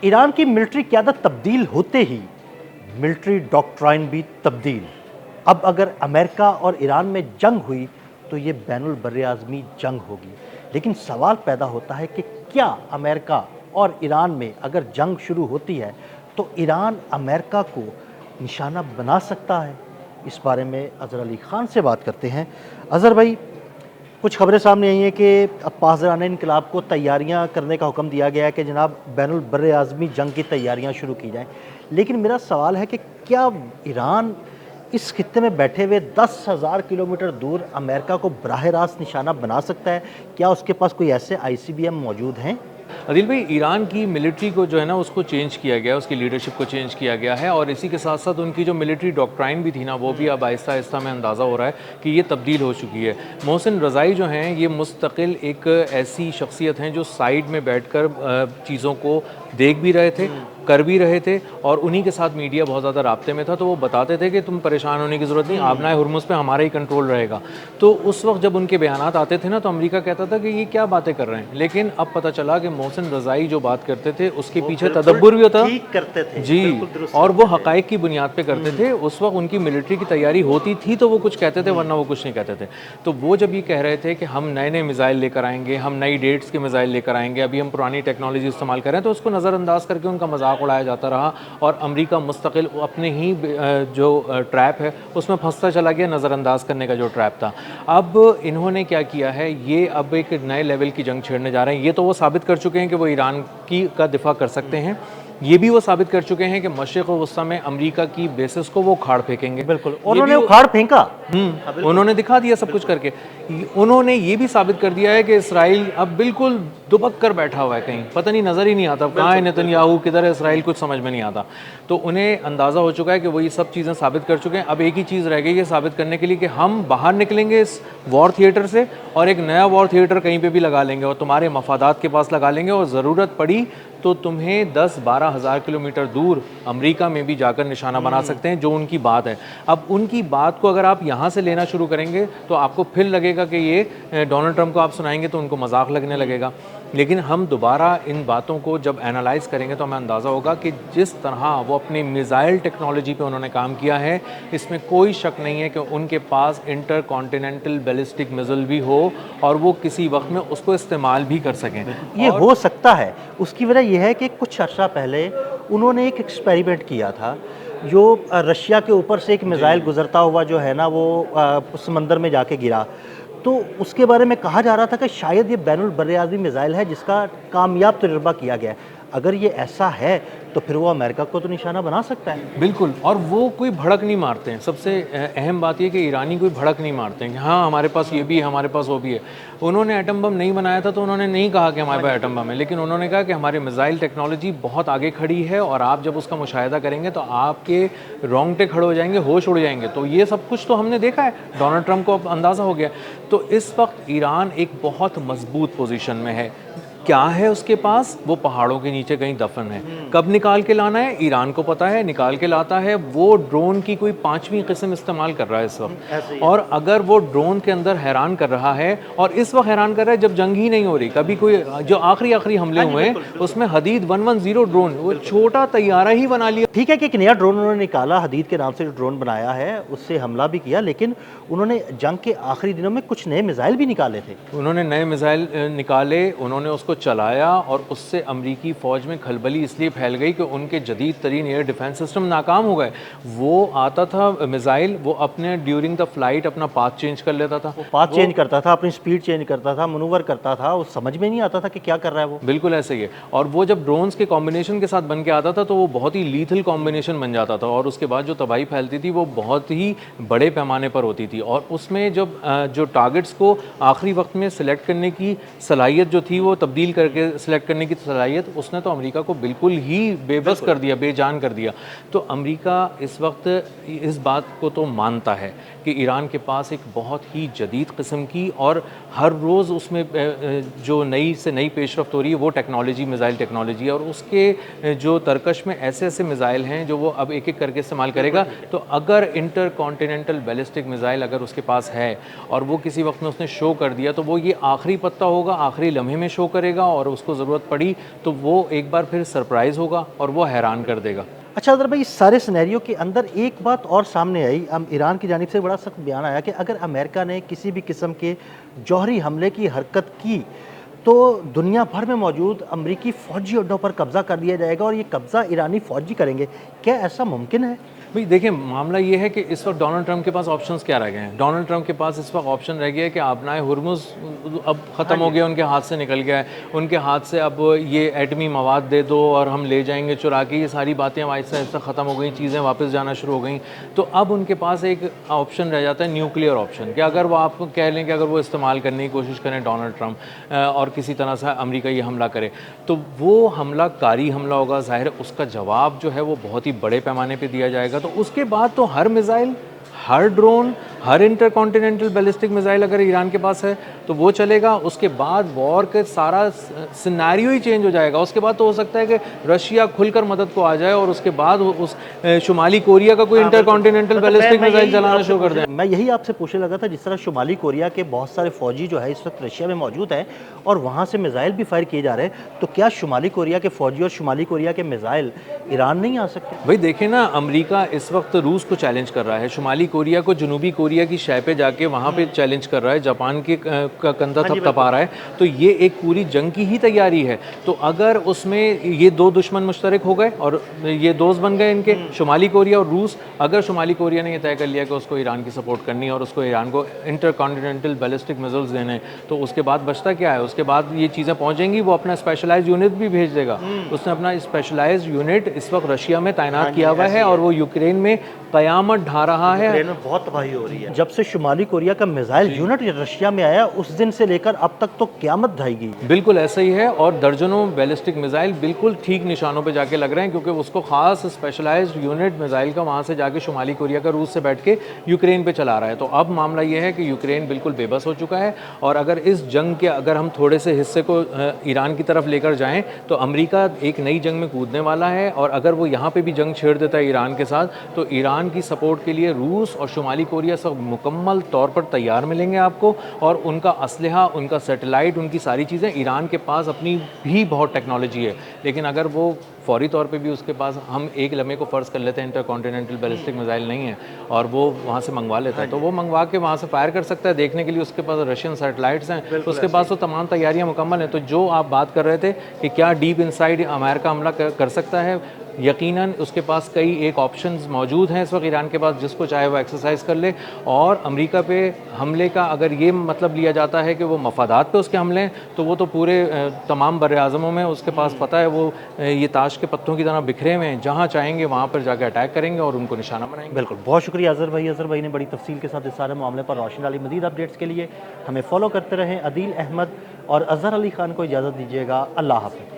Iran की military क़यादत तब्दील होते ही मिलिट्री डॉक्ट्राइन भी तब्दील। अब अगर अमेरिका और ईरान में जंग हुई तो ये बैनुल बर्र-ए-आज़मी जंग होगी। लेकिन सवाल पैदा होता है कि क्या अमेरिका और ईरान में अगर जंग शुरू होती है तो ईरान अमेरिका को निशाना बना सकता है? इस बारे में अज़हर अली ख़ान से बात करते हैं। अज़हर भाई, कुछ खबरें सामने आई हैं कि अब पासदारान इनकलाब को तैयारियां करने का हुक्म दिया गया है कि जनाब बैनुल बर्र-ए-आज़मी जंग की तैयारियां शुरू की जाएं। लेकिन मेरा सवाल है कि क्या ईरान इस खित्ते में बैठे हुए 10,000 किलोमीटर दूर अमेरिका को बराह रास्त निशाना बना सकता है? क्या उसके पास कोई ऐसे आईसीबीएम मौजूद हैं? अदिल भाई, ईरान की मिलिट्री को जो है ना उसको चेंज किया गया, उसकी लीडरशिप को चेंज किया गया है और इसी के साथ साथ उनकी जो मिलिट्री डॉक्ट्राइन भी थी ना वो भी अब आहिस्ता आहिस्ता में अंदाज़ा हो रहा है कि ये तब्दील हो चुकी है। मोहसिन रज़ाई जो हैं ये मुस्तकिल एक ऐसी शख्सियत हैं जो साइड में बैठकर चीज़ों को देख भी रहे थे, कर भी रहे थे और उन्हीं के साथ मीडिया बहुत ज़्यादा राब्ते में था, तो वो बताते थे कि तुम परेशान होने की ज़रूरत नहीं, आबनाए हुर्मुज़ पे हमारा ही कंट्रोल रहेगा। तो उस वक्त जब उनके बयानात आते थे ना तो अमेरिका कहता था कि ये क्या बातें कर रहे हैं, लेकिन अब पता चला कि मोहसिन रज़ाई जो बात करते थे उसके पीछे तदब्बुर भी होता करते थे जी, और वो हक़ाइक़ की बुनियाद पे करते थे। उस वक्त उनकी मिलिट्री की तैयारी होती थी तो वो कुछ कहते थे, वरना वो कुछ नहीं कहते थे। तो वो जब ये कह रहे थे कि हम नए नए मिज़ाइल लेकर आएंगे, हम नई डेट्स के मिज़ाइल लेकर आएंगे, अभी हम पुरानी टेक्नोलॉजी इस्तेमाल कर रहे हैं, तो उसको नज़रअंदाज करके उनका मजाक उड़ाया जाता रहा और अमेरिका मुस्तकिल अपने ही जो ट्रैप है उसमें फंसता चला गया, नज़रअंदाज करने का जो ट्रैप था। अब इन्होंने क्या किया है, ये अब एक नए लेवल की जंग छेड़ने जा रहे हैं। ये तो वो साबित कर चुके हैं कि वो ईरान की का दिफा कर सकते हैं, ये भी वो साबित कर चुके हैं कि मशरिक़ व वस्ता में अमेरिका की बेसिस को वो उखाड़ फेंकेंगे। बिल्कुल, उन्होंने उखाड़ फेंका। उन्होंने दिखा दिया सब कुछ करके। उन्होंने ये भी साबित कर दिया है कि इसराइल अब बिल्कुल दुबक कर बैठा हुआ है, कहीं पता नहीं, नज़र ही नहीं आता कहाँ है नेतन्याहू, किधर है इसराइल, कुछ समझ में नहीं आता। तो उन्हें अंदाज़ा हो चुका है कि वो ये सब चीज़ें साबित कर चुके हैं। अब एक ही चीज़ रह गई है साबित करने के लिए कि हम बाहर निकलेंगे इस वॉर थिएटर से और एक नया वॉर थिएटर कहीं पे भी लगा लेंगे और तुम्हारे मफादात के पास लगा लेंगे और ज़रूरत पड़ी तो तुम्हें 10-12 हज़ार किलोमीटर दूर अमेरिका में भी जाकर निशाना बना सकते हैं, जो उनकी बात है। अब उनकी बात को अगर आप यहाँ से लेना शुरू करेंगे तो आपको फिर लगेगा कि ये डोनाल्ड ट्रंप को आप सुनाएंगे तो उनको मजाक लगने लगेगा। लेकिन हम दोबारा इन बातों को जब एनालाइज करेंगे तो हमें अंदाज़ा होगा कि जिस तरह वो अपनी मिज़ाइल टेक्नोलॉजी पे उन्होंने काम किया है, इसमें कोई शक नहीं है कि उनके पास इंटर कॉन्टिनेंटल बैलिस्टिक मिज़ाइल भी हो और वो किसी वक्त में उसको इस्तेमाल भी कर सकें। ये हो सकता है। उसकी वजह यह है कि कुछ अर्सा पहले उन्होंने एक एक्सपेरिमेंट किया था, जो रशिया के ऊपर से एक मिसाइल गुजरता हुआ जो है ना वो समंदर में जाके गिरा। तो उसके बारे में कहा जा रहा था कि शायद ये बैनुल बर्र-ए-आज़मी मिसाइल है जिसका कामयाब तजुर्बा किया गया है। अगर ये ऐसा है तो फिर वो अमेरिका को तो निशाना बना सकता है। बिल्कुल, और वो कोई भड़क नहीं मारते हैं। सबसे अहम बात ये कि ईरानी कोई भड़क नहीं मारते हैं कि हाँ हमारे पास ये भी है, हमारे पास वो भी है। उन्होंने एटम बम नहीं बनाया था तो उन्होंने नहीं कहा कि हमारे पास एटम बम है, लेकिन उन्होंने कहा कि हमारी मिसाइल टेक्नोलॉजी बहुत आगे खड़ी है और आप जब उसका मुशाहिदा करेंगे तो आपके रोंगटे खड़े हो जाएंगे, होश उड़ जाएंगे। तो ये सब कुछ तो हमने देखा है, डोनाल्ड ट्रंप को अब अंदाज़ा हो गया। तो इस वक्त ईरान एक बहुत मजबूत पोजीशन में है। क्या है उसके पास, वो पहाड़ों के नीचे कहीं दफन है। कब निकाल के लाना है ईरान को पता है, निकाल के लाता है। वो ड्रोन की कोई 5वीं किस्म इस्तेमाल कर रहा है इस वक्त, और अगर वो ड्रोन के अंदर हैरान कर रहा है, और इस वक्त हैरान कर रहा है जब जंग ही नहीं हो रही। कभी कोई जो आखिरी हमले हुए हैं उसमें हदीद 110 ड्रोन, वो छोटा तैयारा ही बना लिया। ठीक है कि एक नया ड्रोन उन्होंने निकाला, हदीद के नाम से जो ड्रोन बनाया है उससे हमला भी किया, लेकिन उन्होंने जंग के आखिरी दिनों में कुछ नए मिसाइल भी निकाले थे। उन्होंने नए मिसाइल निकाले, उन्होंने उसको चलाया और उससे अमरीकी फ़ौज में खलबली इसलिए फैल गई कि उनके जदीद तरीन एयर डिफेंस सिस्टम नाकाम हो गए। वो आता था मिसाइल, वो अपने ड्यूरिंग द फ्लाइट अपना पाथ चेंज कर लेता था, पाथ चेंज करता था, अपनी स्पीड चेंज करता था, मनूवर करता था, वो समझ में नहीं आता था कि क्या कर रहा है वो। बिल्कुल ऐसे ही है। और वो जब ड्रोन्स के कॉम्बिनेशन के साथ बन के आता था तो वो बहुत ही लीथल कॉम्बिनेशन बन जाता था और उसके बाद जो तबाही फैलती थी वो बहुत ही बड़े पैमाने पर होती थी। और उसमें जब जो टारगेट्स को आखिरी वक्त में सिलेक्ट करने की सलाहियत जो थी, वो तब्दील करके सिलेक्ट करने की सलाहियत, उसने तो अमेरिका को बिल्कुल ही बेबस कर दिया, बेजान कर दिया। तो अमेरिका इस वक्त इस बात को तो मानता है कि ईरान के पास एक बहुत ही जदीद किस्म की और हर रोज़ उसमें जो नई से नई पेशरफ्त हो रही है वो टेक्नोलॉजी, मिसाइल टेक्नोलॉजी है, और उसके जो तरकश में ऐसे ऐसे मिसाइल हैं जो वो अब एक एक करके इस्तेमाल करेगा। तो अगर इंटर कॉन्टिनेंटल बैलिस्टिक मिसाइल अगर उसके पास है और वो किसी वक्त में उसने शो कर दिया तो वो ये आखिरी पत्ता होगा, आखिरी लम्हे में शो करेगा। करेगा और उसको ज़रूरत पड़ी तो वो एक बार फिर सरप्राइज़ होगा और वो हैरान कर देगा। अच्छा अदर भाई, इस सारे सिनेरियो के अंदर एक बात और सामने आई, ईरान की जानिब से बड़ा सख्त बयान आया कि अगर अमेरिका ने किसी भी किस्म के जौहरी हमले की हरकत की तो दुनिया भर में मौजूद अमरीकी फ़ौजी अड्डों पर कब्ज़ा कर लिया जाएगा और ये कब्ज़ा ईरानी फ़ौजी करेंगे। क्या ऐसा मुमकिन है? भाई देखिए, मामला ये है कि इस वक्त डोनाल्ड ट्रंप के पास ऑप्शंस क्या रह गए हैं। डोनाल्ड ट्रंप के पास इस वक्त ऑप्शन रह गया है कि अपना हुर्मुज़ अब ख़त्म हो गया, उनके हाथ से निकल गया है। उनके हाथ से अब ये एटमी मवाद दे दो और हम ले जाएंगे चुरा के, ये सारी बातें आहिस्ता आहिस्ता ख़त्म हो गई, चीज़ें वापस जाना शुरू हो गई। तो अब उनके पास एक ऑप्शन रह जाता है न्यूक्लियर ऑप्शन, कि अगर वो आपको कह लें कि अगर वो इस्तेमाल करने की कोशिश करें डोनाल्ड ट्रंप और किसी तरह से अमेरिका ये हमला करे, तो वो हमला कारी हमला होगा। ज़ाहिर है उसका जवाब जो है वो बहुत ही बड़े पैमाने पर दिया जाएगा। तो उसके बाद तो हर मिसाइल, हर ड्रोन, हर इंटरकॉन्टिनेंटल बैलिस्टिक मिसाइल अगर ईरान के पास है तो वो चलेगा। उसके बाद वॉर का सारा सिनेरियो ही चेंज हो जाएगा। उसके बाद तो हो सकता है कि रशिया खुलकर मदद को आ जाए और उसके बाद उस शुमाली कोरिया का कोई इंटरकॉन्टिनेंटल बैलिस्टिक मिसाइल चलाना शुरू कर दें। मैं यही आपसे पूछने लगा था, जिस तरह शुमाली कोरिया के बहुत सारे फ़ौजी जो है इस वक्त रशिया में मौजूद हैं और वहाँ से मिसाइल भी फायर किए जा रहे हैं, तो क्या शुमाली कोरिया के फ़ौजी और शुमाली कोरिया के मिसाइल ईरान नहीं आ सकते? भाई देखिए ना, अमेरिका इस वक्त रूस को चैलेंज कर रहा है, शुमाली कोरिया को जनूबी कोरिया की शय पे जाके वहाँ पे चैलेंज कर रहा है, जापान के कंधा थपथपा रहा है। तो ये एक पूरी जंग की ही तैयारी है। तो अगर उसमें ये दो दुश्मन मुश्तरक हो गए और ये दोस्त बन गए इनके, शुमाली कोरिया और रूस, अगर शुमाली कोरिया ने ये तय कर लिया कि उसको ईरान की सपोर्ट करनी है और उसको ईरान को इंटरकॉन्टिनेंटल बैलिस्टिक मिसाइल्स देने, तो उसके बाद बचता क्या है? उसके बाद ये चीज़ें पहुँचेंगी, वो अपना स्पेशलाइज्ड यूनिट भी भेज देगा। उसने अपना स्पेशलाइज्ड यूनिट इस वक्त रशिया में तैनात किया हुआ है और वो यूक्रेन में क़यामत ढा रहा है। यूक्रेन में बहुत तबाही हो रही है। जब से शुमाली कोरिया का मिसाइल यूनिट रशिया में आया उस दिन से लेकर अब तक तो क़यामत ढाई गई है। बिल्कुल ऐसा ही है और दर्जनों बैलिस्टिक मिसाइल बिल्कुल ठीक निशानों पे जाके लग रहे हैं, क्योंकि उसको खास स्पेशलाइज्ड यूनिट मिसाइल का वहाँ से जाके शुमाली कोरिया का रूस से बैठ के यूक्रेन पे चला रहा है। तो अब मामला ये है कि यूक्रेन बिल्कुल बेबस हो चुका है और अगर इस जंग के अगर हम थोड़े से हिस्से को ईरान की तरफ लेकर जाएँ तो अमेरिका एक नई जंग में कूदने वाला है। और अगर वो यहाँ पर भी जंग छेड़ देता है ईरान के साथ, तो ईरान की सपोर्ट के लिए रूस और शुमाली कोरिया सब मुकम्मल तौर पर तैयार मिलेंगे आपको। और उनका असलहा, उनका सैटेलाइट, उनकी सारी चीज़ें, ईरान के पास अपनी भी बहुत टेक्नोलॉजी है, लेकिन अगर वो फौरी तौर पे भी उसके पास, हम एक लम्हे को फ़र्ज़ कर लेते हैं इंटरकॉन्टिनेंटल बैलिस्टिक मिसाइल नहीं है और वो वहाँ से मंगवा लेता है, तो वो मंगवा के वहाँ से फायर कर सकता है। देखने के लिए उसके पास रशियन सैटेलाइट्स हैं, उसके पास तो तमाम तैयारियाँ मुकम्मल हैं। तो जो आप बात कर रहे थे कि क्या डीप इनसाइड अमेरिका हमला कर सकता है, यकीनन उसके पास कई एक ऑप्शंस मौजूद हैं इस वक्त ईरान के पास, जिसको चाहे वो एक्सरसाइज कर ले। और अमेरिका पे हमले का अगर ये मतलब लिया जाता है कि वो मफादात पे उसके हमले हैं, तो वो तो पूरे तमाम बर्र-ए-आज़मों में उसके पास पता है, वो ये ताश के पत्तों की तरह बिखरे हुए हैं, जहाँ चाहेंगे वहाँ पर जाकर अटैक करेंगे और उनको निशाना बनाएंगे। बिल्कुल, बहुत शुक्रिया अज़हर भाई। अज़हर भाई ने बड़ी तफसील के साथ इस सारे मामले पर रोशनी डाली। मज़ीद अपडेट्स के लिए हमें फॉलो करते रहें। अदील अहमद और अज़हर अली ख़ान को इजाज़त दीजिएगा। अल्लाह हाफ़िज़।